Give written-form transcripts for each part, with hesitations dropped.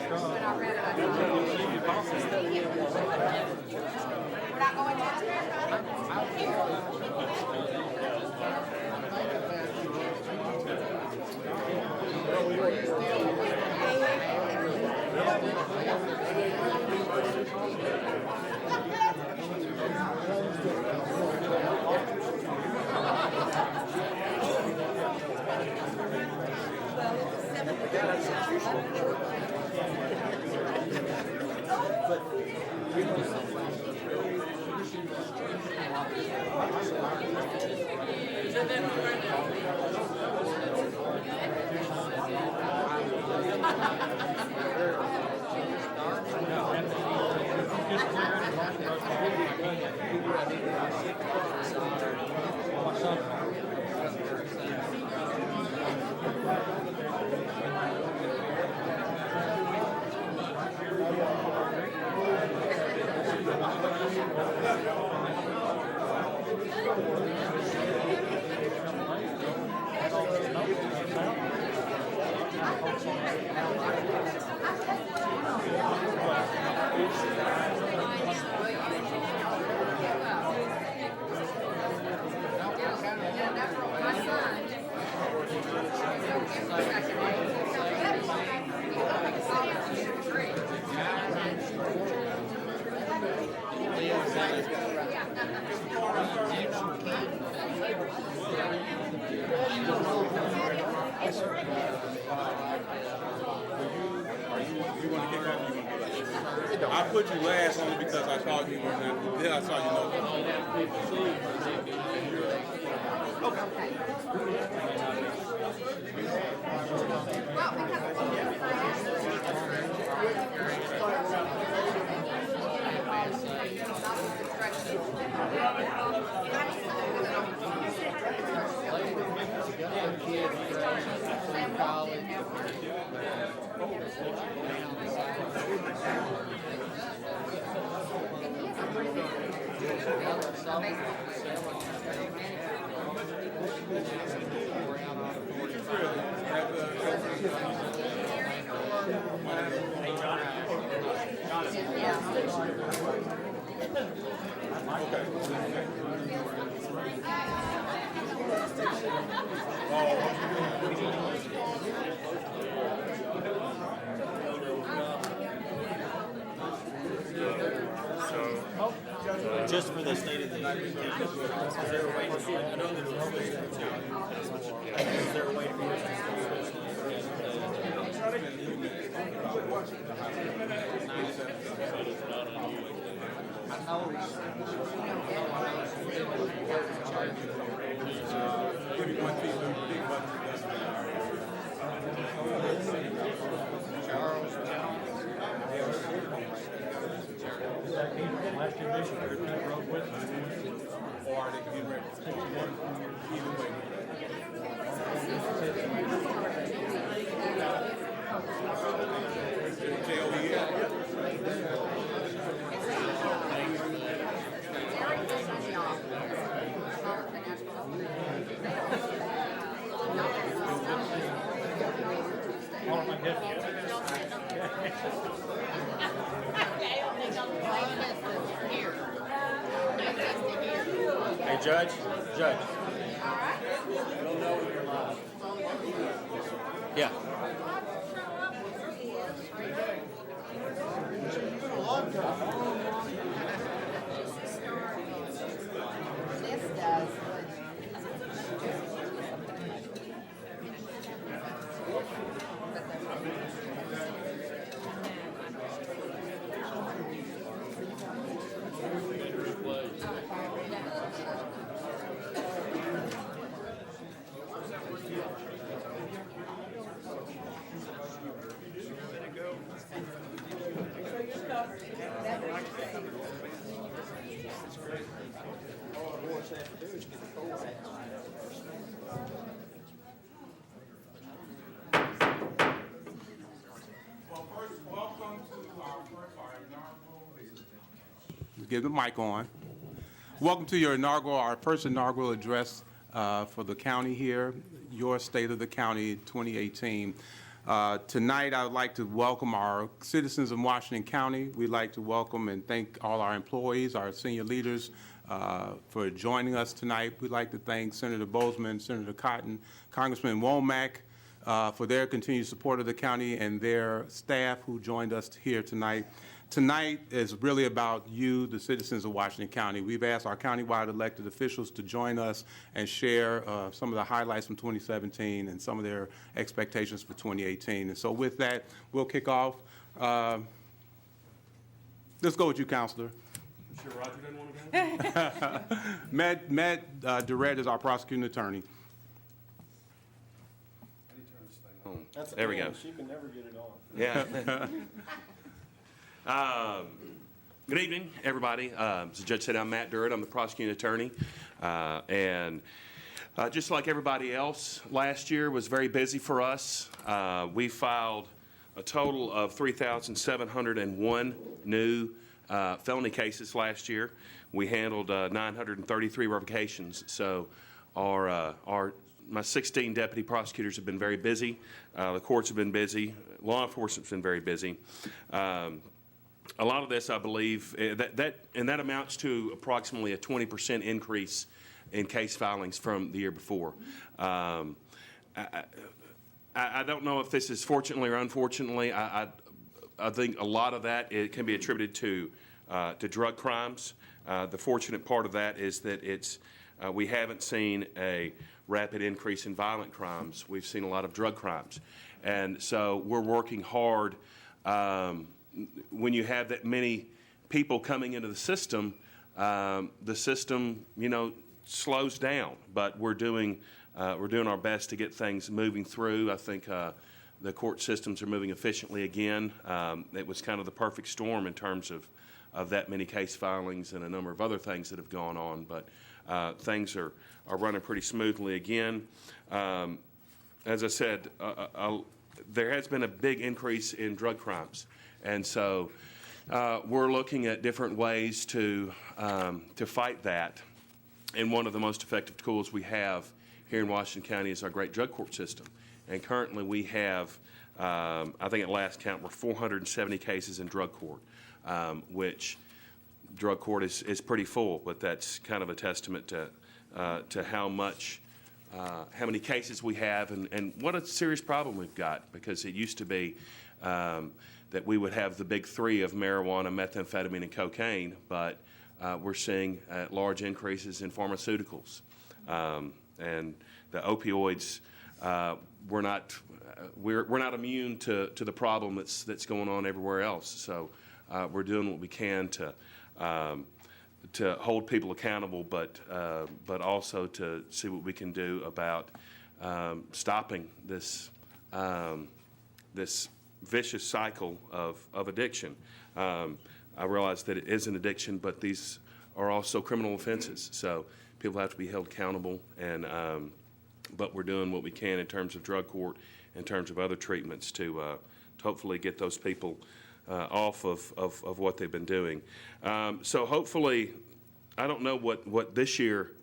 We're not going down. I put you last only because I thought you were not. Then I saw you know. Just for the state of the county. Is there a way to see it? I know there's a way to Is there a way Give me one piece of big bucks. Last year, this year, people wrote with me. Or they can be ready. Either way. All of my head. Hey, Judge. Judge. Yeah. This does. Well, first, welcome to our inaugural. Get the mic on. Welcome to our first inaugural address for the county here, your State of the County 2018. Tonight, I would like to welcome our citizens of Washington County. We'd like to welcome and thank all our employees, our senior leaders for joining us tonight. We'd like to thank Senator Bozeman, Senator Cotton, Congressman Womack for their continued support of the county and their staff who joined us here tonight. Tonight is really about you, the citizens of Washington County. We've asked our countywide elected officials to join us and share some of the highlights from 2017 and some of their expectations for 2018. And so with that, we'll kick off. Let's go with you, Counselor. Sure Roger doesn't want to go? Matt Durrett is our prosecuting attorney. There we go. She can never get it on. Yeah. Good evening, everybody. As the judge said, I'm Matt Durrett. I'm the prosecuting attorney. And just like everybody else, last year was very busy for us. We filed a total of 3,701 new felony cases last year. We handled 933 revocations. So my 16 deputy prosecutors have been very busy. The courts have been busy. Law enforcement's been very busy. A lot of this, I believe, that amounts to approximately a 20% increase in case filings from the year before. I don't know if this is fortunately or unfortunately. I think a lot of that it can be attributed to drug crimes. The fortunate part of that is that we haven't seen a rapid increase in violent crimes. We've seen a lot of drug crimes, and so we're working hard. When you have that many people coming into the system, slows down. But we're doing our best to get things moving through. I think the court systems are moving efficiently again. It was kind of the perfect storm in terms of that many case filings and a number of other things that have gone on. But things are running pretty smoothly again. As I said, there has been a big increase in drug crimes. And so we're looking at different ways to fight that. And one of the most effective tools we have here in Washington County is our great drug court system. And currently we have, I think at last count, we're 470 cases in drug court, which drug court is pretty full, but that's kind of a testament to how many cases we have and what a serious problem we've got, because it used to be that we would have the big three of marijuana, methamphetamine, and cocaine, but we're seeing large increases in pharmaceuticals. And the opioids, we're not immune to the problem that's going on everywhere else. So we're doing what we can to hold people accountable, but also to see what we can do about stopping this vicious cycle of addiction. I realize that it is an addiction, but these are also criminal offenses. So people have to be held accountable, but we're doing what we can in terms of drug court, in terms of other treatments to hopefully get those people off of what they've been doing. So hopefully, I don't know what this year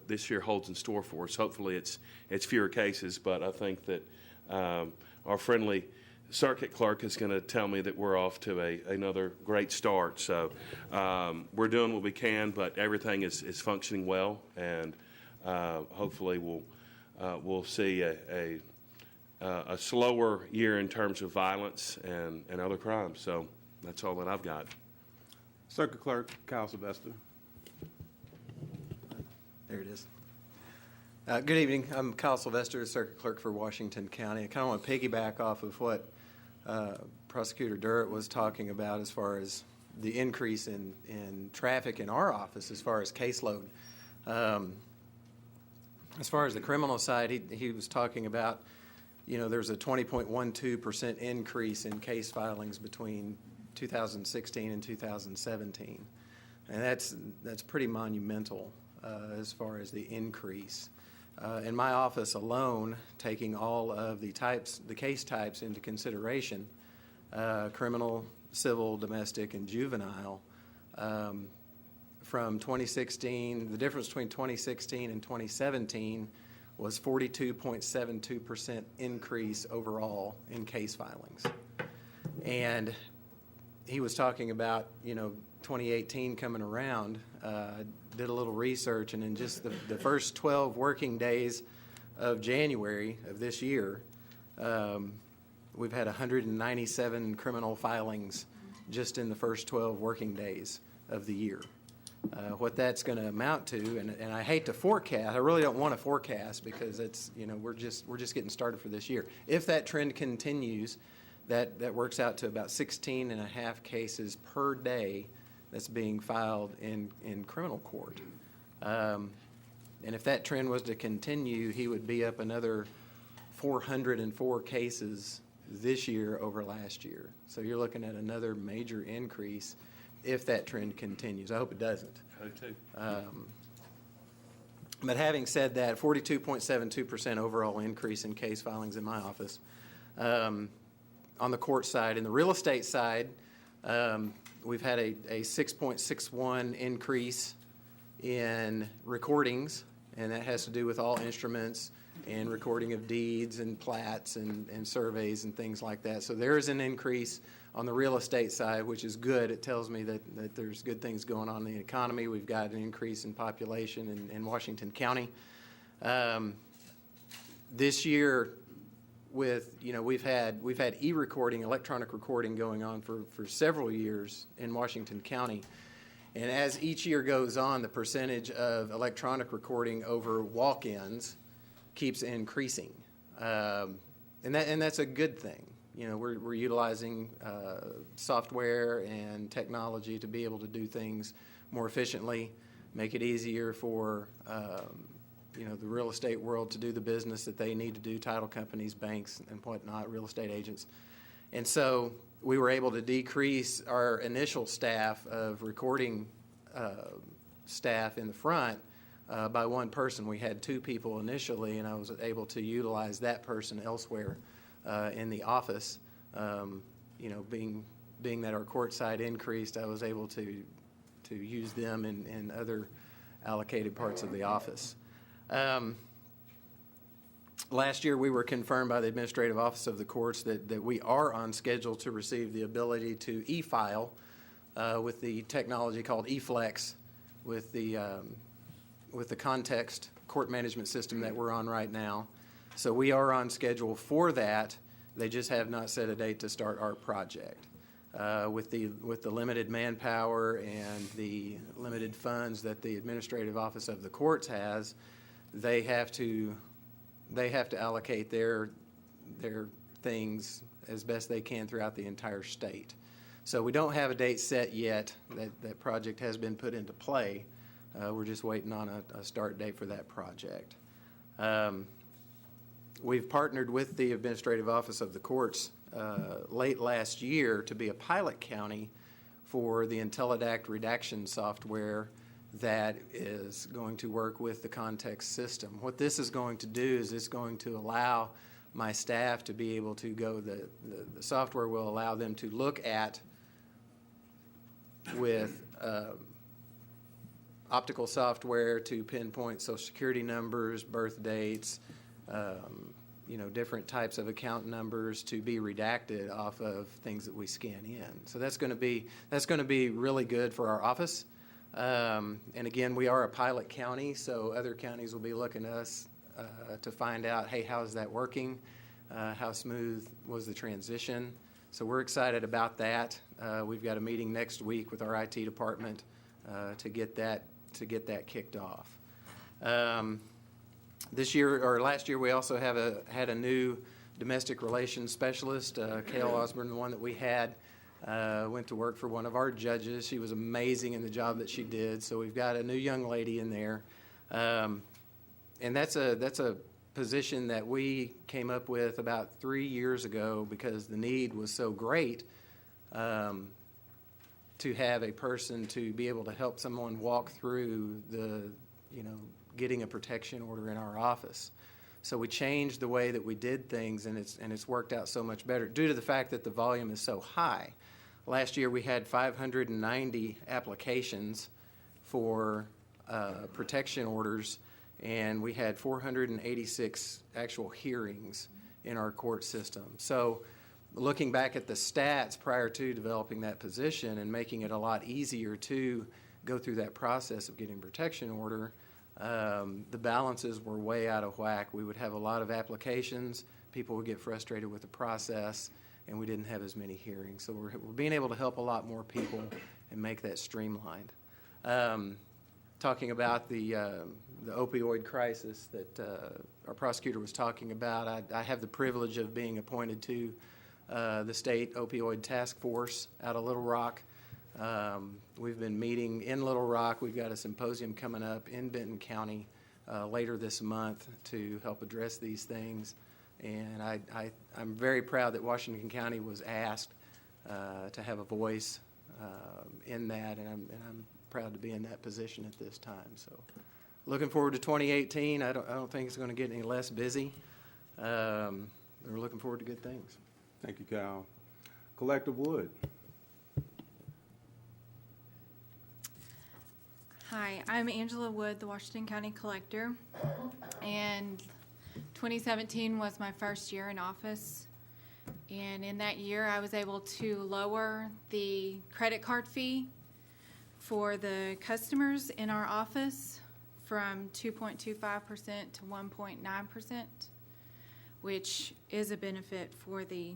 this year holds in store for us. Hopefully it's fewer cases, but I think that our friendly circuit clerk is going to tell me that we're off to another great start. So we're doing what we can, but everything is functioning well, and hopefully we'll see a slower year in terms of violence and other crimes. So that's all that I've got. Circuit Clerk Kyle Sylvester. There it is. Good evening. I'm Kyle Sylvester, Circuit Clerk for Washington County. I kind of want to piggyback off of what Prosecutor Durrett was talking about as far as the increase in traffic in our office as far as caseload. As far as the criminal side, he was talking about, there's a 20.12% increase in case filings between 2016 and 2017. And that's pretty monumental as far as the increase. In my office alone, taking all of the case types into consideration, criminal, civil, domestic, and juvenile, from 2016, the difference between 2016 and 2017 was 42.72% increase overall in case filings. And he was talking about, 2018 coming around. Did a little research, and in just the first 12 working days of January of this year, we've had 197 criminal filings just in the first 12 working days of the year. What that's going to amount to, and I hate to forecast, I really don't want to forecast because it's, we're just getting started for this year. If that trend continues, that works out to about 16 and a half cases per day that's being filed in criminal court. And if that trend was to continue, he would be up another 404 cases this year over last year. So you're looking at another major increase if that trend continues. I hope it doesn't. I do too. But having said that, 42.72% overall increase in case filings in my office. On the court side, in the real estate side, we've had a 6.61 increase in recordings, and that has to do with all instruments and recording of deeds and plats and surveys and things like that. So there is an increase on the real estate side, which is good. It tells me that there's good things going on in the economy. We've got an increase in population in Washington County. This year, we've had e-recording, electronic recording going on for several years in Washington County. And as each year goes on, the percentage of electronic recording over walk-ins keeps increasing. And that's a good thing. We're utilizing software and technology to be able to do things more efficiently, make it easier for the real estate world to do the business that they need to do, title companies, banks, and whatnot, real estate agents. And so we were able to decrease our initial staff of recording staff in the front by one person. We had 2 people initially, and I was able to utilize that person elsewhere in the office. Being that our court side increased, I was able to use them in other allocated parts of the office. Last year, we were confirmed by the Administrative Office of the Courts that we are on schedule to receive the ability to e-file with the technology called eFlex, with the context court management system that we're on right now. So we are on schedule for that. They just have not set a date to start our project. With the limited manpower and the limited funds that the Administrative Office of the Courts has, they have to allocate their things as best they can throughout the entire state. So we don't have a date set yet. That project has been put into play. We're just waiting on a start date for that project. We've partnered with the Administrative Office of the Courts late last year to be a pilot county for the IntelliDact redaction software that is going to work with the context system. What this is going to do is it's going to allow my staff to be able to go, the software will allow them to look at with optical software to pinpoint Social Security numbers, birth dates, different types of account numbers to be redacted off of things that we scan in. So that's going to be really good for our office. And again, we are a pilot county, so other counties will be looking at us to find out, hey, how is that working? How smooth was the transition? So we're excited about that. We've got a meeting next week with our IT department to get that kicked off. Last year, we also had a new domestic relations specialist, Kale Osborne, the one that we had. Went to work for one of our judges. She was amazing in the job that she did. So we've got a new young lady in there, and that's a position that we came up with about 3 years ago because the need was so great to have a person to be able to help someone walk through getting a protection order in our office. So we changed the way that we did things, and it's worked out so much better due to the fact that the volume is so high. Last year we had 590 applications for protection orders, and we had 486 actual hearings in our court system. So looking back at the stats prior to developing that position and making it a lot easier to go through that process of getting protection order, the balances were way out of whack. We would have a lot of applications, people would get frustrated with the process, and we didn't have as many hearings. So we're being able to help a lot more people and make that streamlined. Talking about the opioid crisis that our prosecutor was talking about, I have the privilege of being appointed to the state opioid task force out of Little Rock. We've been meeting in Little Rock. We've got a symposium coming up in Benton County later this month to help address these things. And I'm very proud that Washington County was asked to have a voice in that, and I'm proud to be in that position at this time. So looking forward to 2018. I don't think it's going to get any less busy. We're looking forward to good things. Thank you, Kyle. Collector Wood. Hi, I'm Angela Wood, the Washington County Collector, and 2017 was my first year in office, and in that year I was able to lower the credit card fee for the customers in our office from 2.25% to 1.9%, which is a benefit for the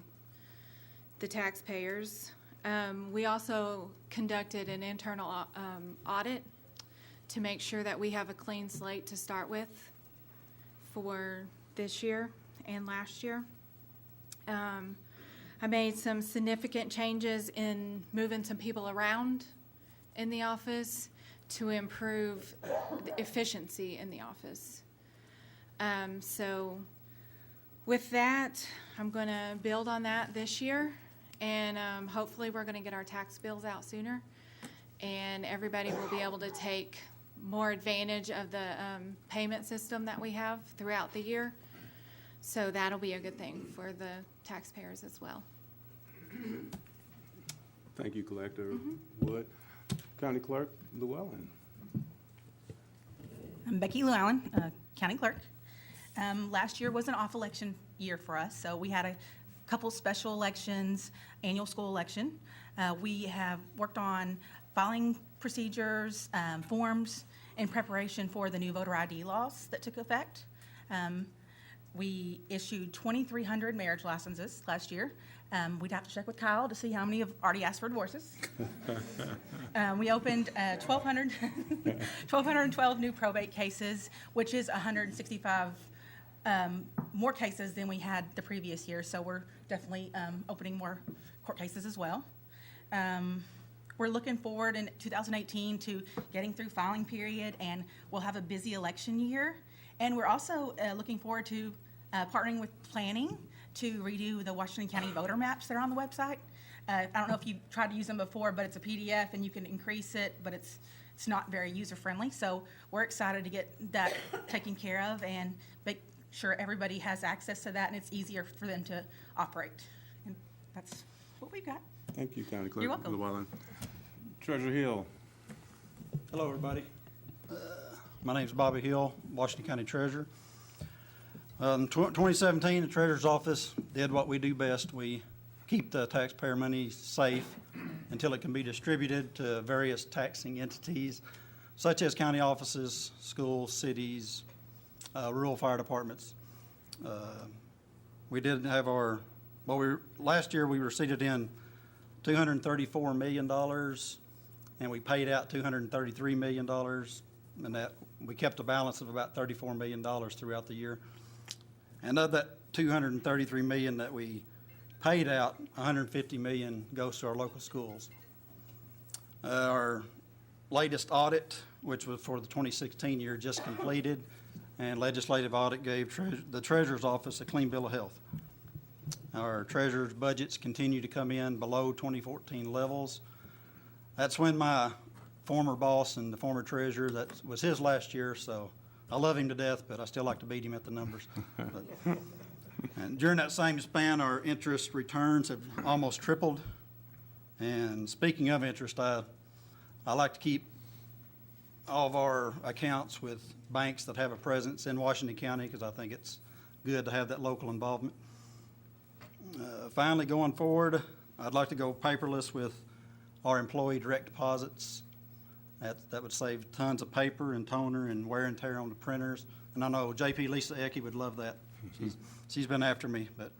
taxpayers. We also conducted an internal audit to make sure that we have a clean slate to start with for this year and last year. I made some significant changes in moving some people around in the office to improve the efficiency in the office. So with that, I'm going to build on that this year, and hopefully we're going to get our tax bills out sooner, and everybody will be able to take more advantage of the payment system that we have throughout the year. So that'll be a good thing for the taxpayers as well. Thank you, Collector Wood. County Clerk Llewellyn. I'm Becky Llewellyn, County Clerk. Last year was an off election year for us, so we had a couple special elections, annual school election. We have worked on filing procedures, forms in preparation for the new voter ID laws that took effect. We issued 2,300 marriage licenses last year. We'd have to check with Kyle to see how many have already asked for divorces. We opened 1,212 new probate cases, which is 165 more cases than we had the previous year. So we're definitely opening more court cases as well. We're looking forward in 2018 to getting through filing period, and we'll have a busy election year. And we're also looking forward to partnering with planning to redo the Washington County voter maps that are on the website. I don't know if you've tried to use them before, but it's a PDF and you can increase it, but it's not very user-friendly. So we're excited to get that taken care of and make sure everybody has access to that, and it's easier for them to operate. And that's what we've got. Thank you, County Clerk You're welcome. Llewellyn. Treasurer Hill. Hello, everybody. My name's Bobby Hill, Washington County Treasurer. 2017, the Treasurer's Office did what we do best. We keep the taxpayer money safe until it can be distributed to various taxing entities, such as county offices, schools, cities, rural fire departments. We did have last year we receipted in $234 million, and we paid out $233 million, and that we kept a balance of about $34 million throughout the year. And of that $233 million that we paid out, $150 million goes to our local schools. Our latest audit, which was for the 2016 year, just completed, and legislative audit gave the Treasurer's Office a clean bill of health. Our treasurer's budgets continue to come in below 2014 levels. That's when my former boss and the former treasurer, that was his last year, so I love him to death, but I still like to beat him at the numbers. And during that same span, our interest returns have almost tripled. And speaking of interest, I like to keep all of our accounts with banks that have a presence in Washington County, because I think it's good to have that local involvement. Finally, going forward, I'd like to go paperless with our employee direct deposits. That would save tons of paper and toner and wear and tear on the printers. And I know JP Lisa Ecke would love that. She's been after me, but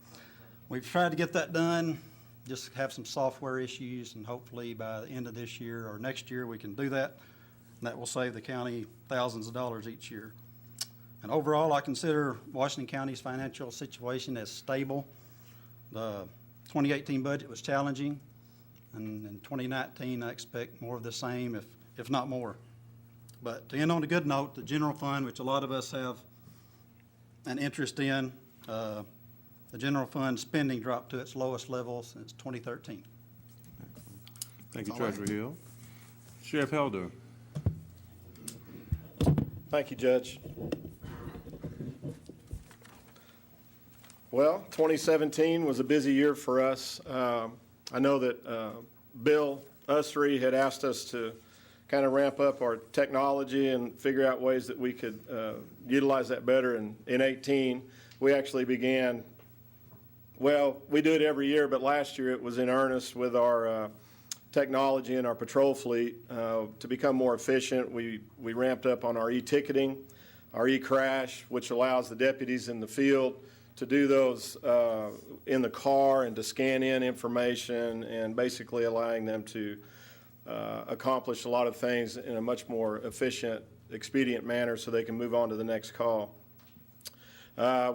we've tried to get that done. Just have some software issues, and hopefully by the end of this year or next year, we can do that. And that will save the county thousands of dollars each year. And overall, I consider Washington County's financial situation as stable. The 2018 budget was challenging, and in 2019, I expect more of the same, if not more. But to end on a good note, the general fund, which a lot of us have an interest in, the general fund spending dropped to its lowest level since 2013. Thank you, Treasurer Hill. Sheriff Helder. Thank you, Judge. Well, 2017 was a busy year for us. I know that Bill Usry had asked us to kind of ramp up our technology and figure out ways that we could utilize that better. And in 18, we actually began, well, we do it every year, but last year it was in earnest with our technology and our patrol fleet to become more efficient. We ramped up on our e-ticketing, our e-crash, which allows the deputies in the field to do those in the car and to scan in information, and basically allowing them to accomplish a lot of things in a much more efficient, expedient manner so they can move on to the next call.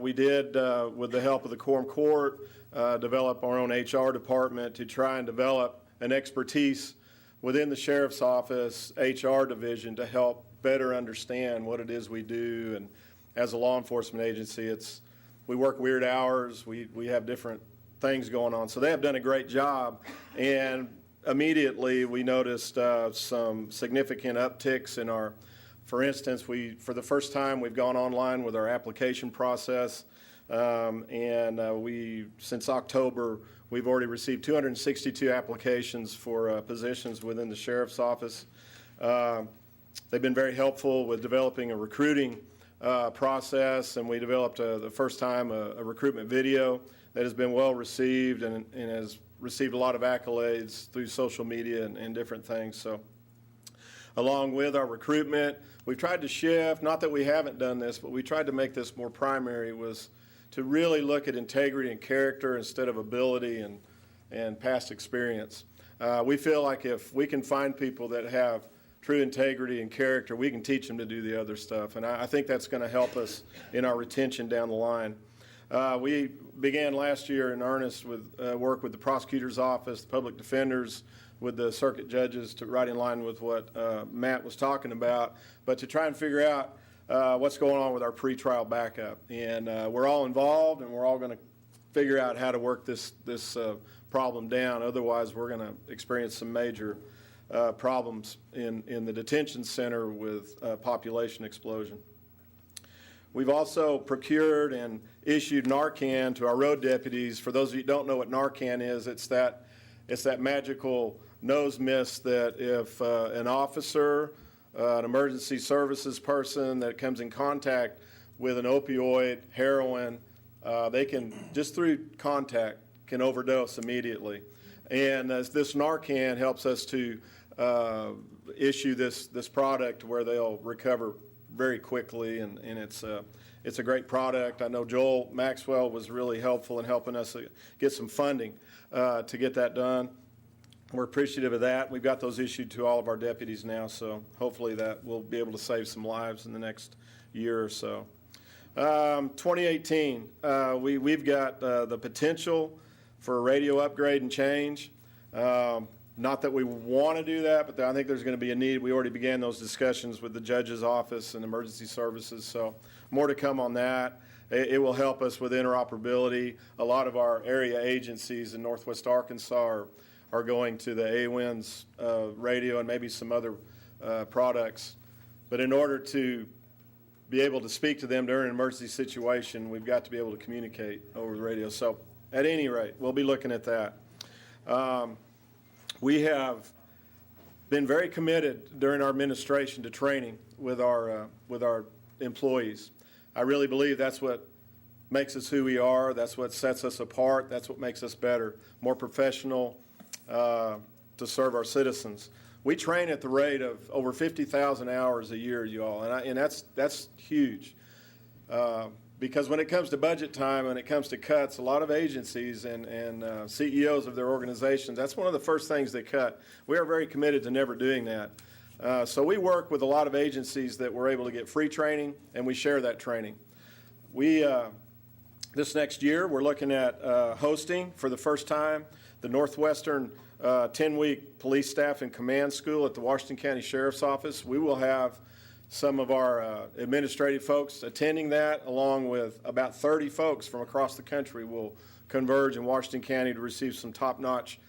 We did, with the help of the Quorum Court, develop our own HR department to try and develop an expertise within the Sheriff's Office HR division to help better understand what it is we do. And as a law enforcement agency, we work weird hours, we have different things going on. So they have done a great job, and immediately we noticed some significant upticks in our, for instance, for the first time, we've gone online with our application process, and since October, we've already received 262 applications for positions within the Sheriff's Office. They've been very helpful with developing a recruiting process, and we developed the first time a recruitment video that has been well received and has received a lot of accolades through social media and different things. So along with our recruitment, we've tried to shift, not that we haven't done this, but we tried to make this more primary, was to really look at integrity and character instead of ability and past experience. We feel like if we can find people that have true integrity and character, we can teach them to do the other stuff. And I think that's going to help us in our retention down the line. We began last year in earnest with work with the prosecutor's office, the public defenders, with the circuit judges, to right in line with what Matt was talking about, but to try and figure out what's going on with our pretrial backup. And we're all involved, and we're all going to figure out how to work this problem down. Otherwise, we're going to experience some major problems in the detention center with population explosion. We've also procured and issued Narcan to our road deputies. For those of you who don't know what Narcan is, it's that magical nose mist that if an officer, an emergency services person that comes in contact with an opioid, heroin, they can, just through contact, can overdose immediately. And as this Narcan helps us to issue this product where they'll recover very quickly, and it's a great product. I know Joel Maxwell was really helpful in helping us get some funding to get that done. We're appreciative of that. We've got those issued to all of our deputies now, so hopefully that will be able to save some lives in the next year or so. 2018, we've got the potential for a radio upgrade and change. Not that we want to do that, but I think there's going to be a need. We already began those discussions with the judge's office and emergency services, so more to come on that. It will help us with interoperability. A lot of our area agencies in Northwest Arkansas are going to the AWINS radio and maybe some other products. But in order to be able to speak to them during an emergency situation, we've got to be able to communicate over the radio. So at any rate, we'll be looking at that. We have been very committed during our administration to training with our employees. I really believe that's what makes us who we are. That's what sets us apart. That's what makes us better, more professional to serve our citizens. We train at the rate of over 50,000 hours a year, you all, and that's huge. Because when it comes to budget time, when it comes to cuts, a lot of agencies and CEOs of their organizations, that's one of the first things they cut. We are very committed to never doing that. So we work with a lot of agencies that we're able to get free training, and we share that training. This next year, we're looking at hosting for the first time the Northwestern 10-week Police Staff and Command School at the Washington County Sheriff's Office. We will have some of our administrative folks attending that, along with about 30 folks from across the country will converge in Washington County to receive some top-notch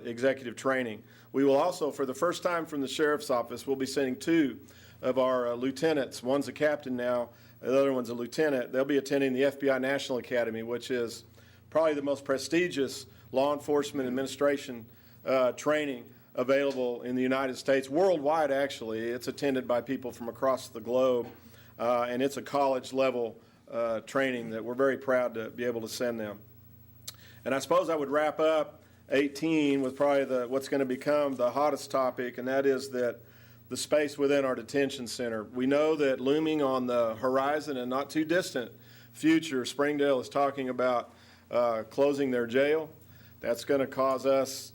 executive training. We will also, for the first time from the Sheriff's Office, we'll be sending 2 of our lieutenants. One's a captain now, the other one's a lieutenant. They'll be attending the FBI National Academy, which is probably the most prestigious law enforcement administration training available in the United States, worldwide actually. It's attended by people from across the globe, and it's a college-level training that we're very proud to be able to send them. And I suppose I would wrap up 18 with probably what's going to become the hottest topic, and that is that the space within our detention center. We know that looming on the horizon and not too distant future, Springdale is talking about closing their jail. That's going to cause us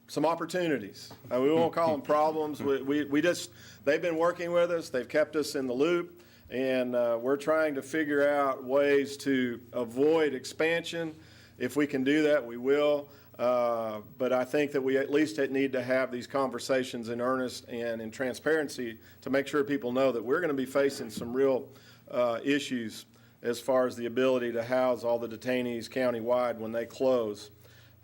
some opportunities. We won't call them problems. They've been working with us. They've kept us in the loop, and we're trying to figure out ways to avoid expansion. If we can do that, we will. But I think that we at least need to have these conversations in earnest and in transparency to make sure people know that we're going to be facing some real issues as far as the ability to house all the detainees countywide when they close.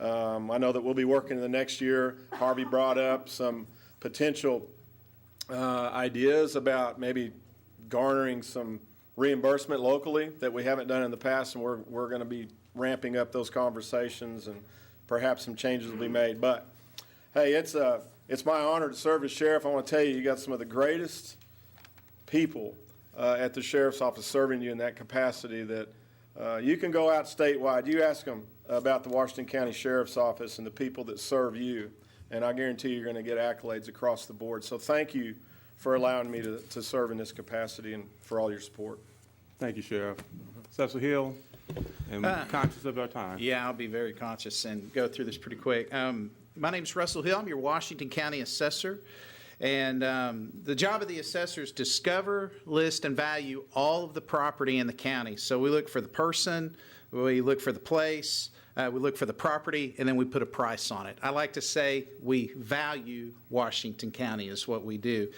I know that we'll be working in the next year. Harvey brought up some potential ideas about maybe garnering some reimbursement locally that we haven't done in the past, and we're going to be ramping up those conversations, and perhaps some changes will be made. But hey, it's my honor to serve as sheriff. I want to tell you, you got some of the greatest people at the sheriff's office serving you in that capacity that you can go out statewide. You ask them about the Washington County Sheriff's Office and the people that serve you, and I guarantee you're going to get accolades across the board. So thank you for allowing me to serve in this capacity and for all your support. Thank you, Sheriff. Cecil Hill, and we're conscious of our time. Yeah, I'll be very conscious and go through this pretty quick. My name is Russell Hill. I'm your Washington County Assessor. And the job of the assessor is discover, list, and value all of the property in the county. So we look for the person, we look for the place, we look for the property, and then we put a price on it. I like to say we value Washington County is what we do.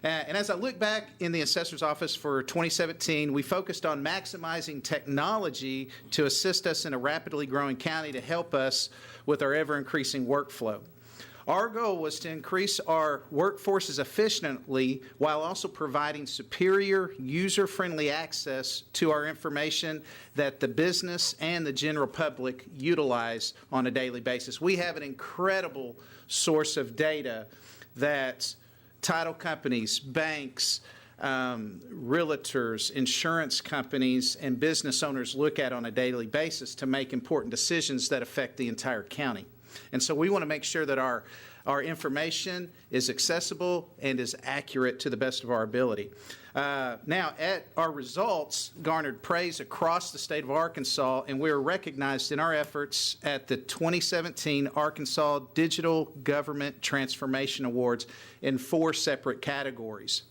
And as I look back in the assessor's office for 2017, we focused on maximizing technology to assist us in a rapidly growing county to help us with our ever-increasing workflow. Our goal was to increase our workforces efficiently while also providing superior user-friendly access to our information that the business and the general public utilize on a daily basis. We have an incredible source of data that title companies, banks, realtors, insurance companies, and business owners look at on a daily basis to make important decisions that affect the entire county. And so we want to make sure that our information is accessible and is accurate to the best of our ability. Now, our results garnered praise across the state of Arkansas, and we were recognized in our efforts at the 2017 Arkansas Digital Government Transformation Awards in 4 separate categories.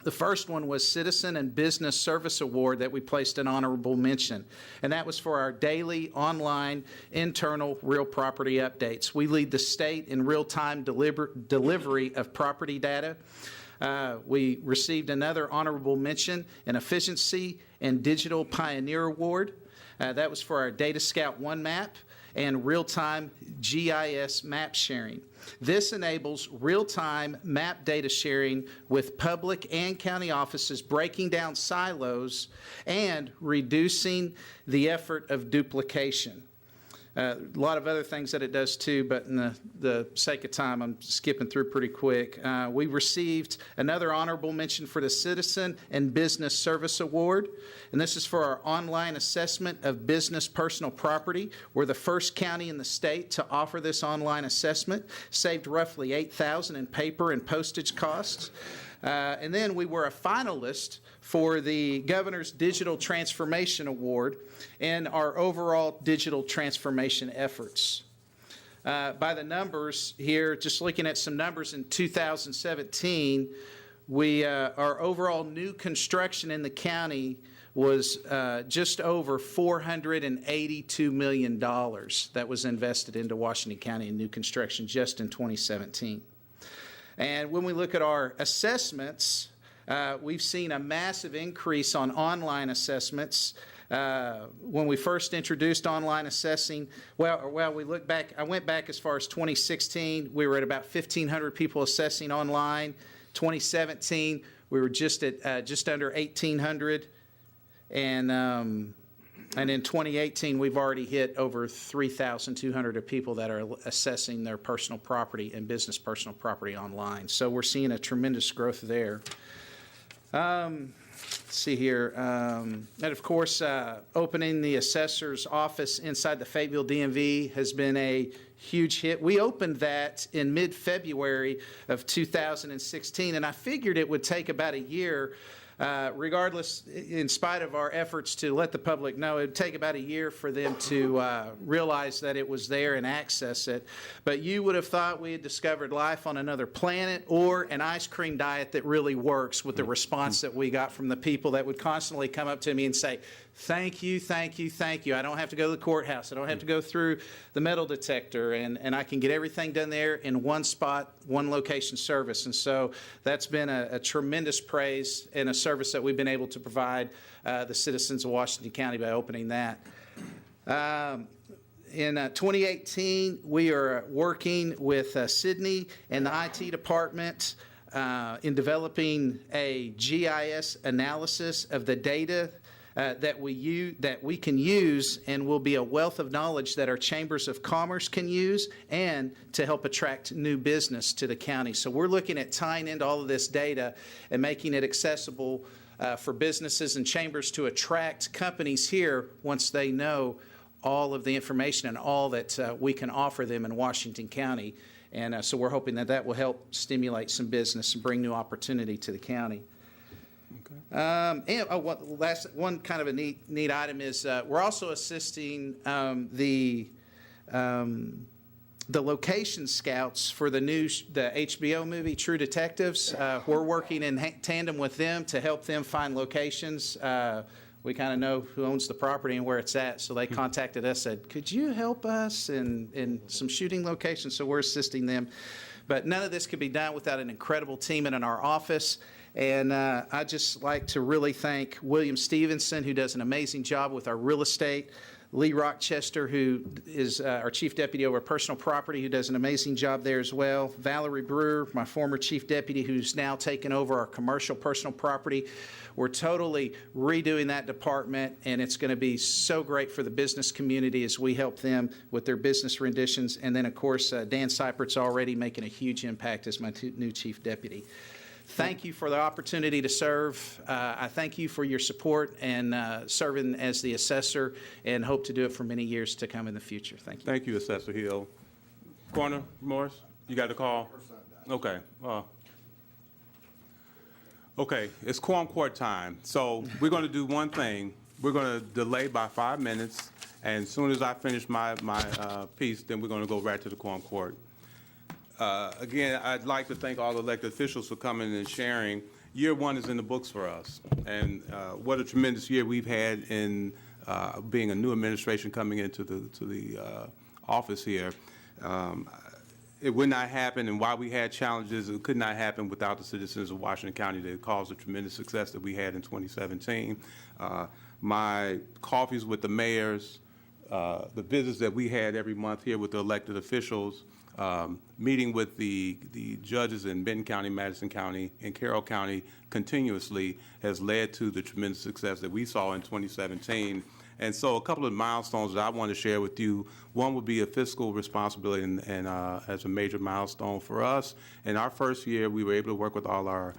The first one was Citizen and Business Service Award that we placed an honorable mention, and that was for our daily online internal real property updates. We lead the state in real-time delivery of property data. We received another honorable mention, an Efficiency and Digital Pioneer Award. That was for our Data Scout One map and real-time GIS map sharing. This enables real-time map data sharing with public and county offices, breaking down silos and reducing the effort of duplication. A lot of other things that it does too, but in the sake of time, I'm skipping through pretty quick. We received another honorable mention for the Citizen and Business Service Award, and this is for our online assessment of business personal property. We're the first county in the state to offer this online assessment, saved roughly $8,000 in paper and postage costs. And then we were a finalist for the Governor's Digital Transformation Award in our overall digital transformation efforts. By the numbers here, just looking at some numbers in 2017, our overall new construction in the county was just over $482 million that was invested into Washington County in new construction just in 2017. And when we look at our assessments, we've seen a massive increase on online assessments. When we first introduced online assessing, we look back, I went back as far as 2016, we were at about 1,500 people assessing online. 2017, we were just at just under 1,800. And in 2018, we've already hit over 3,200 of people that are assessing their personal property and business personal property online. So we're seeing a tremendous growth there. Let's see here. And of course, opening the assessor's office inside the Fayetteville DMV has been a huge hit. We opened that in mid-February of 2016, and I figured it would take about a year. Regardless, in spite of our efforts to let the public know, it would take about a year for them to realize that it was there and access it. But you would have thought we had discovered life on another planet or an ice cream diet that really works with the response that we got from the people that would constantly come up to me and say, thank you, thank you, thank you. I don't have to go to the courthouse. I don't have to go through the metal detector, and I can get everything done there in one spot, one location service. And so that's been a tremendous praise and a service that we've been able to provide the citizens of Washington County by opening that. In 2018, we are working with Sydney and the IT department in developing a GIS analysis of the data that we can use and will be a wealth of knowledge that our chambers of commerce can use and to help attract new business to the county. So we're looking at tying into all of this data and making it accessible for businesses and chambers to attract companies here once they know all of the information and all that we can offer them in Washington County. And so we're hoping that will help stimulate some business and bring new opportunity to the county. One kind of a neat item is we're also assisting the location scouts for the HBO movie True Detectives. We're working in tandem with them to help them find locations. We kind of know who owns the property and where it's at, so they contacted us, said, could you help us in some shooting locations? So we're assisting them. But none of this could be done without an incredible team in our office. And I'd just like to really thank William Stevenson, who does an amazing job with our real estate, Lee Rochester, who is our Chief Deputy over personal property, who does an amazing job there as well, Valerie Brewer, my former Chief Deputy, who's now taken over our commercial personal property. We're totally redoing that department, and it's going to be so great for the business community as we help them with their business renditions. And then, of course, Dan Seipert's already making a huge impact as my new Chief Deputy. Thank you for the opportunity to serve. I thank you for your support and serving as the assessor, and hope to do it for many years to come in the future. Thank you. Thank you, Assessor Hill. Coroner Morris, you got the call? Okay. Okay, it's quorum court time. So we're going to do one thing. We're going to delay by 5 minutes, and as soon as I finish my piece, then we're going to go right to the quorum court. Again, I'd like to thank all the elected officials for coming and sharing. Year one is in the books for us, and what a tremendous year we've had in being a new administration coming into the office here. It would not happen, and while we had challenges, it could not happen without the citizens of Washington County that caused the tremendous success that we had in 2017. My coffees with the mayors, the visits that we had every month here with the elected officials, meeting with the judges in Benton County, Madison County, and Carroll County continuously has led to the tremendous success that we saw in 2017. And so a couple of milestones that I want to share with you. One would be a fiscal responsibility and as a major milestone for us. In our first year, we were able to work with all our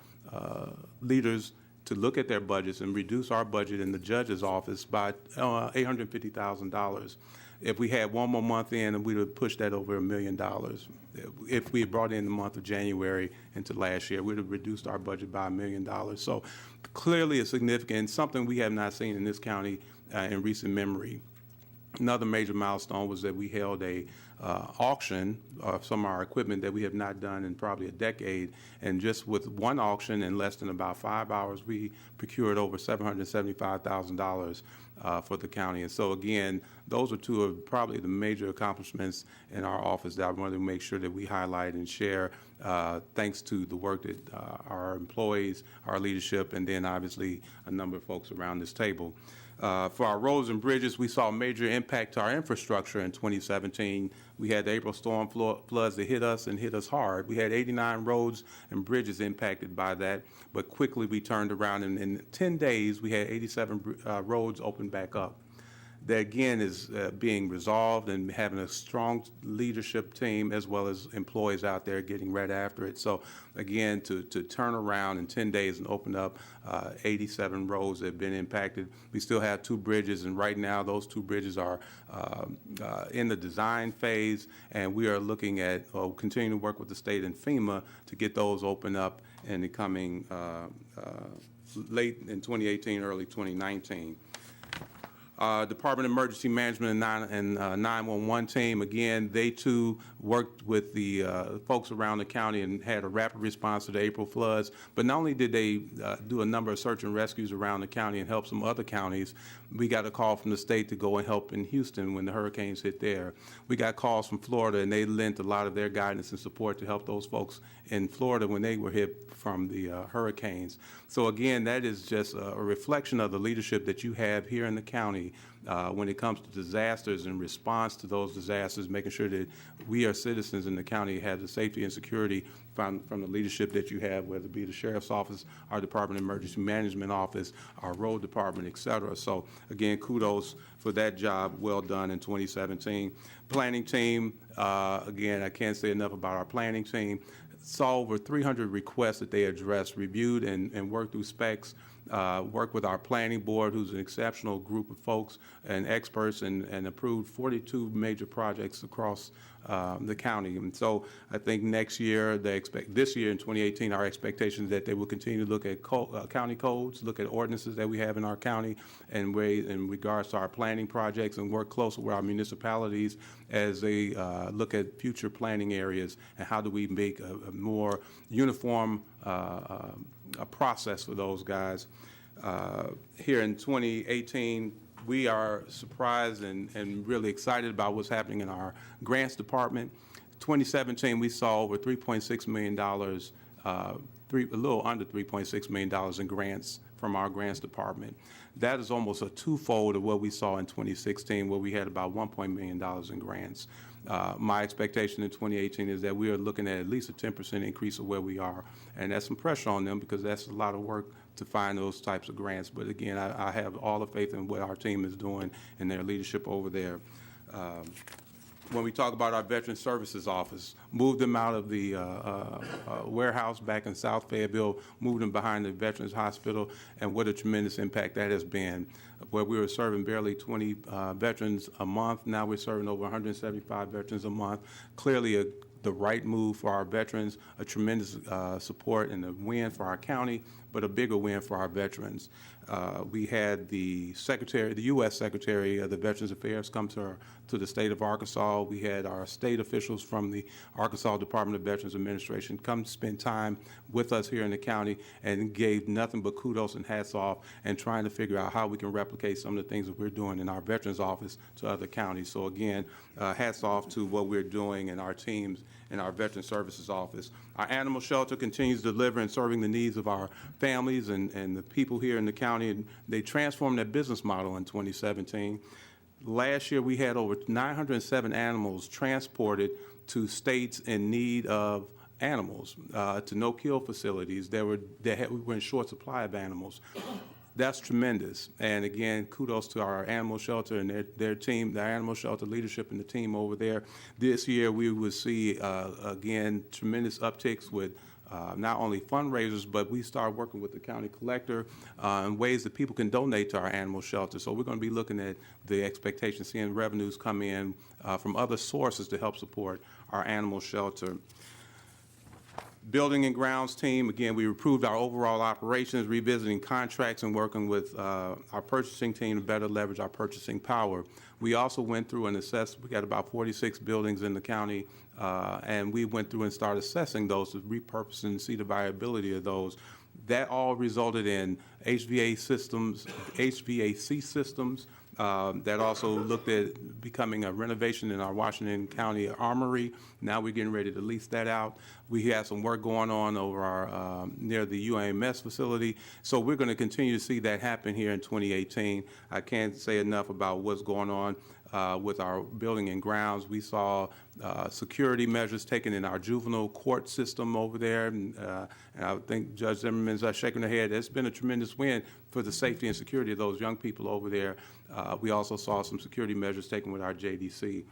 leaders to look at their budgets and reduce our budget in the judge's office by $850,000. If we had one more month in, we would have pushed that over $1 million. If we had brought in the month of January into last year, we'd have reduced our budget by $1 million. So clearly it's significant, something we have not seen in this county in recent memory. Another major milestone was that we held a auction of some of our equipment that we have not done in probably a decade. And just with one auction in less than about 5 hours, we procured over $775,000 for the county. And so again, those are two of probably the major accomplishments in our office that I want to make sure that we highlight and share, thanks to the work that our employees, our leadership, and then obviously a number of folks around this table. For our roads and bridges, we saw a major impact to our infrastructure in 2017. We had the April storm floods that hit us and hit us hard. We had 89 roads and bridges impacted by that, but quickly we turned around, and in 10 days, we had 87 roads open back up. That again is being resolved and having a strong leadership team as well as employees out there getting right after it. So again, to turn around in 10 days and open up 87 roads that have been impacted. We still have 2 bridges, and right now those 2 bridges are in the design phase, and we are looking at continuing to work with the state and FEMA to get those open up in the coming late in 2018, early 2019. Department of Emergency Management and 911 team, again, they too worked with the folks around the county and had a rapid response to the April floods. But not only did they do a number of search and rescues around the county and help some other counties, we got a call from the state to go and help in Houston when the hurricanes hit there. We got calls from Florida, and they lent a lot of their guidance and support to help those folks in Florida when they were hit from the hurricanes. So again, that is just a reflection of the leadership that you have here in the county when it comes to disasters and response to those disasters, making sure that we are citizens in the county have the safety and security from the leadership that you have, whether it be the Sheriff's Office, our Department of Emergency Management Office, our Road Department, et cetera. So again, kudos for that job well done in 2017. Planning team, again, I can't say enough about our planning team. Saw over 300 requests that they addressed, reviewed and worked through specs, worked with our planning board, who's an exceptional group of folks and experts, and approved 42 major projects across the county. And so I think next year, this year in 2018, our expectation is that they will continue to look at county codes, look at ordinances that we have in our county in regards to our planning projects, and work closer with our municipalities as they look at future planning areas and how do we make a more uniform process for those guys. Here in 2018, we are surprised and really excited about what's happening in our grants department. 2017, we saw over $3.6 million, a little under $3.6 million in grants from our grants department. That is almost a twofold of what we saw in 2016, where we had about $1 million in grants. My expectation in 2018 is that we are looking at least a 10% increase of where we are, and that's some pressure on them because that's a lot of work to find those types of grants. But again, I have all the faith in what our team is doing and their leadership over there. When we talk about our Veteran Services Office, moved them out of the warehouse back in South Fayetteville, moved them behind the Veterans Hospital, and what a tremendous impact that has been. Where we were serving barely 20 veterans a month, now we're serving over 175 veterans a month. Clearly the right move for our veterans, a tremendous support and a win for our county, but a bigger win for our veterans. We had the U.S. Secretary of the Veterans Affairs come to the state of Arkansas. We had our state officials from the Arkansas Department of Veterans Administration come spend time with us here in the county and gave nothing but kudos and hats off and trying to figure out how we can replicate some of the things that we're doing in our Veterans Office to other counties. So again, hats off to what we're doing and our teams in our Veteran Services Office. Our animal shelter continues delivering and serving the needs of our families and the people here in the county, and they transformed their business model in 2017. Last year, we had over 907 animals transported to states in need of animals, to no-kill facilities. We were in short supply of animals. That's tremendous. And again, kudos to our animal shelter and their team, the animal shelter leadership and the team over there. This year, we will see, again, tremendous upticks with not only fundraisers, but we start working with the county collector in ways that people can donate to our animal shelter. So we're going to be looking at the expectation, seeing revenues come in from other sources to help support our animal shelter. Building and grounds team, again, we improved our overall operations, revisiting contracts and working with our purchasing team to better leverage our purchasing power. We also went through and assessed, we got about 46 buildings in the county, and we went through and started assessing those to repurpose and see the viability of those. That all resulted in HVAC systems, that also looked at becoming a renovation in our Washington County Armory. Now we're getting ready to lease that out. We have some work going on over our near the UAMS facility. So we're going to continue to see that happen here in 2018. I can't say enough about what's going on with our building and grounds. We saw security measures taken in our juvenile court system over there, and I think Judge Zimmerman's shaking her head. It's been a tremendous win for the safety and security of those young people over there. We also saw some security measures taken with our JDC.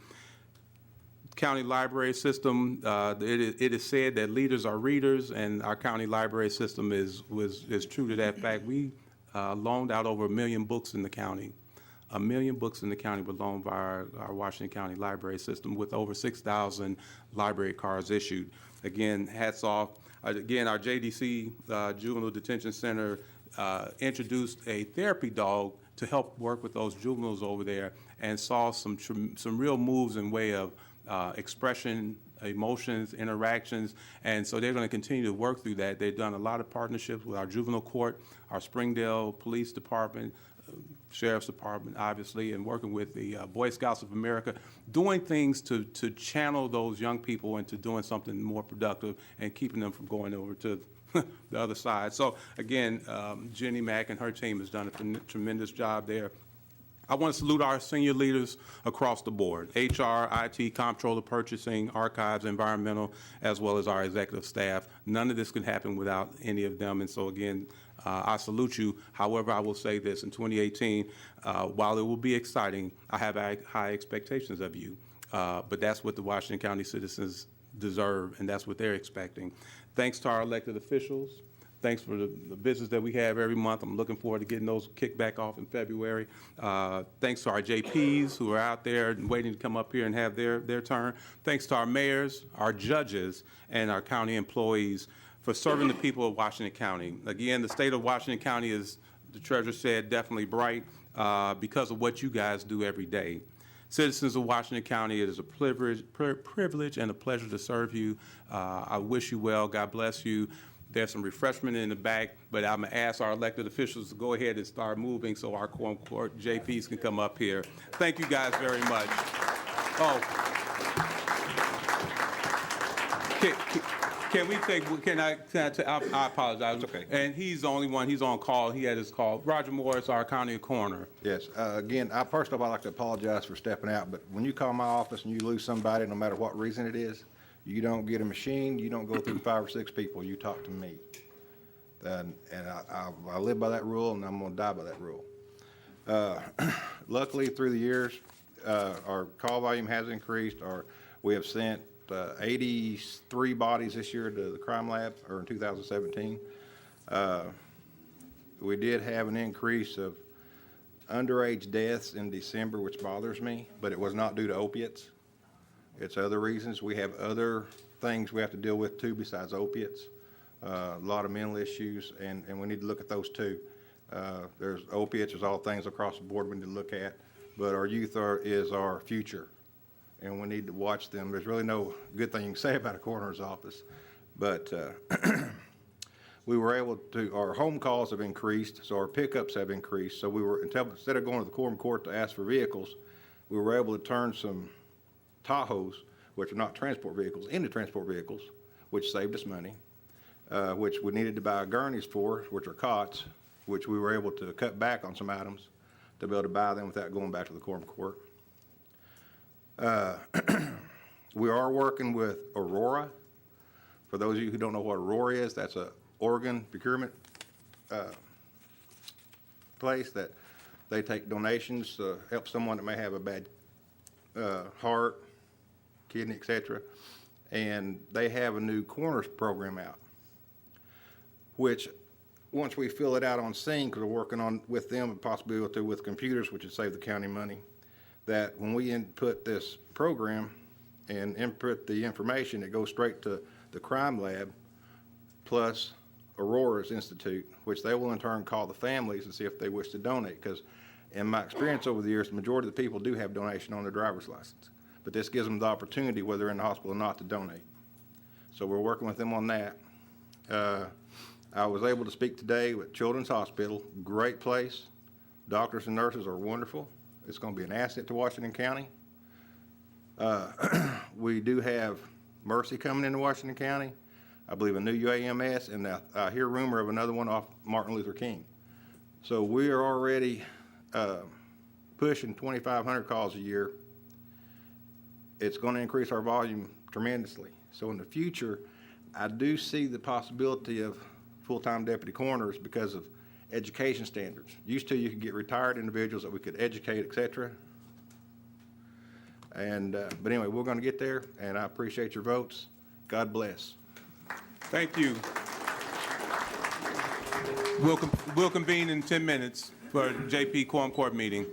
County library system, it is said that leaders are readers, and our county library system is true to that fact. We loaned out over 1 million books in the county. 1 million books in the county were loaned by our Washington County library system, with over 6,000 library cards issued. Again, hats off. Again, our JDC Juvenile Detention Center introduced a therapy dog to help work with those juveniles over there, and saw some real moves in way of expression, emotions, interactions, and so they're going to continue to work through that. They've done a lot of partnerships with our juvenile court, our Springdale Police Department, Sheriff's Department, obviously, and working with the Boy Scouts of America, doing things to channel those young people into doing something more productive and keeping them from going over to the other side. So again, Jenny Mack and her team has done a tremendous job there. I want to salute our senior leaders across the board: HR, IT, comptroller, purchasing, archives, environmental, as well as our executive staff. None of this could happen without any of them, and so again, I salute you. However, I will say this: in 2018, while it will be exciting, I have high expectations of you, but that's what the Washington County citizens deserve, and that's what they're expecting. Thanks to our elected officials. Thanks for the business that we have every month. I'm looking forward to getting those kicked back off in February. Thanks to our JPs who are out there and waiting to come up here and have their turn. Thanks to our mayors, our judges, and our county employees for serving the people of Washington County. Again, the state of Washington County is, the treasurer said, definitely bright because of what you guys do every day. Citizens of Washington County, it is a privilege and a pleasure to serve you. I wish you well. God bless you. There's some refreshment in the back, but I'm going to ask our elected officials to go ahead and start moving so our court JPs can come up here. Thank you guys very much. Oh. I apologize. It's okay. And he's the only one, he's on call. He had his call. Roger Morris, our county coroner. Yes, again, first of all, I'd like to apologize for stepping out, but when you call my office and you lose somebody, no matter what reason it is, you don't get a machine, you don't go through 5 or 6 people, you talk to me. And I live by that rule, and I'm gonna die by that rule. Luckily, through the years, our call volume has increased, we have sent 83 bodies this year to the crime lab, or in 2017. We did have an increase of underage deaths in December, which bothers me, but it was not due to opiates. It's other reasons. We have other things we have to deal with too besides opiates. A lot of mental issues, and we need to look at those too. There's opiates, there's all things across the board we need to look at, but our youth is our future, and we need to watch them. There's really no good thing you can say about a coroner's office, but we were able to, our home calls have increased, so our pickups have increased. So we were, instead of going to the quorum court to ask for vehicles, we were able to turn some Tahoes, which are not transport vehicles, into transport vehicles, which saved us money, which we needed to buy gurneys for, which are cots, which we were able to cut back on some items to be able to buy them without going back to the quorum court. We are working with Aurora. For those of you who don't know what Aurora is, that's a organ procurement place that they take donations to help someone that may have a bad heart, kidney, et cetera. And they have a new Corners program out, which once we fill it out on scene, because we're working on with them, and possibly with computers, which would save the county money, that when we input this program and input the information, it goes straight to the crime lab plus Aurora's Institute, which they will in turn call the families and see if they wish to donate. Because in my experience over the years, the majority of the people do have donation on their driver's license. But this gives them the opportunity, whether they're in the hospital or not, to donate. So we're working with them on that. I was able to speak today with Children's Hospital, great place. Doctors and nurses are wonderful. It's going to be an asset to Washington County. We do have Mercy coming into Washington County. I believe a new UAMS, and I hear rumor of another one off Martin Luther King. So we are already pushing 2,500 calls a year. It's going to increase our volume tremendously. So in the future, I do see the possibility of full-time deputy coroners because of education standards. Used to, you could get retired individuals that we could educate, et cetera. And, but anyway, we're going to get there, and I appreciate your votes. God bless. Thank you. We'll convene in 10 minutes for JP Quorum Court meeting.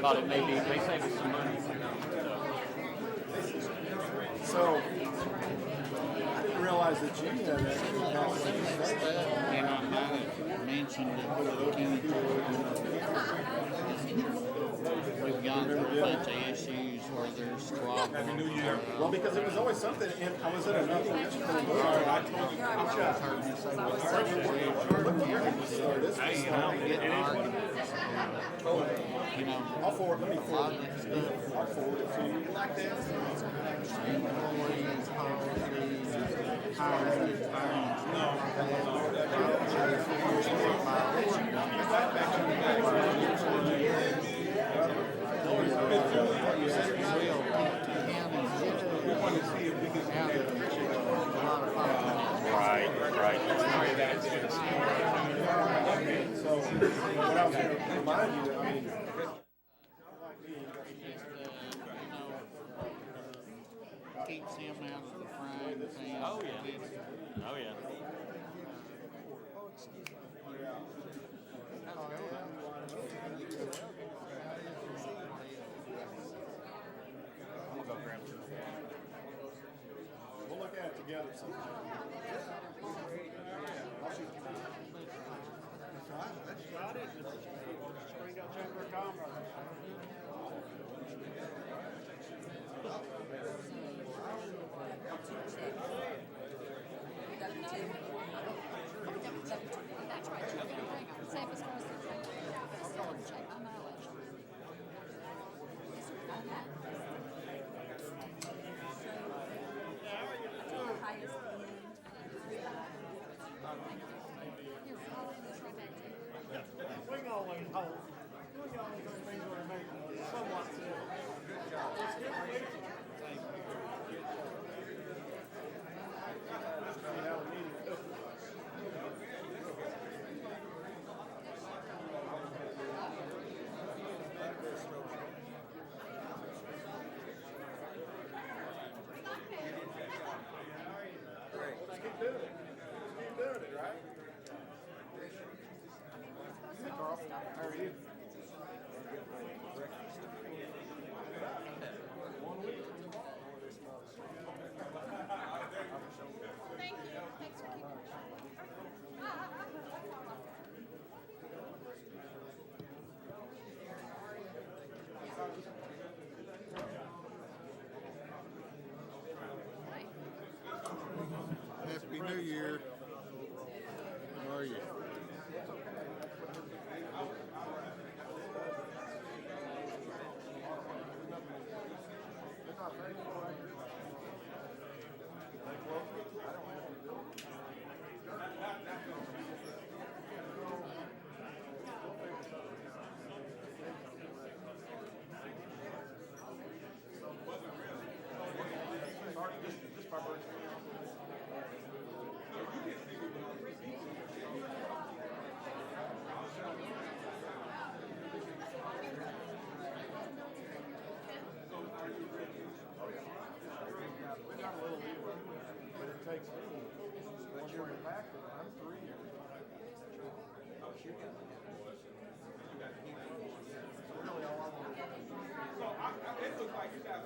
Thought it may save us some money. So, I didn't realize that you had actually passed And I might have mentioned it to the county court. We've gone through a bunch of issues where there's squabbling. well, because it was always something, and I was at a meeting yesterday, and I told you, I've always heard you say, well, this was I'm getting arguments. You know, I'll forward, let me forward it. I'll forward it to you. employees, policies, hiring, firing. So, what I was going to remind you, I mean, Keeps him out of the frying pan. Oh, yeah. Oh, yeah. we'll look at it together sometime. I'll shoot you. Got it. Springdale Chamber of Commerce. We can always hope. We can always hope things will remain somewhat civil. But it takes me, once you're impacted, I'm 3 years. Really all I want to do. So it looks like you guys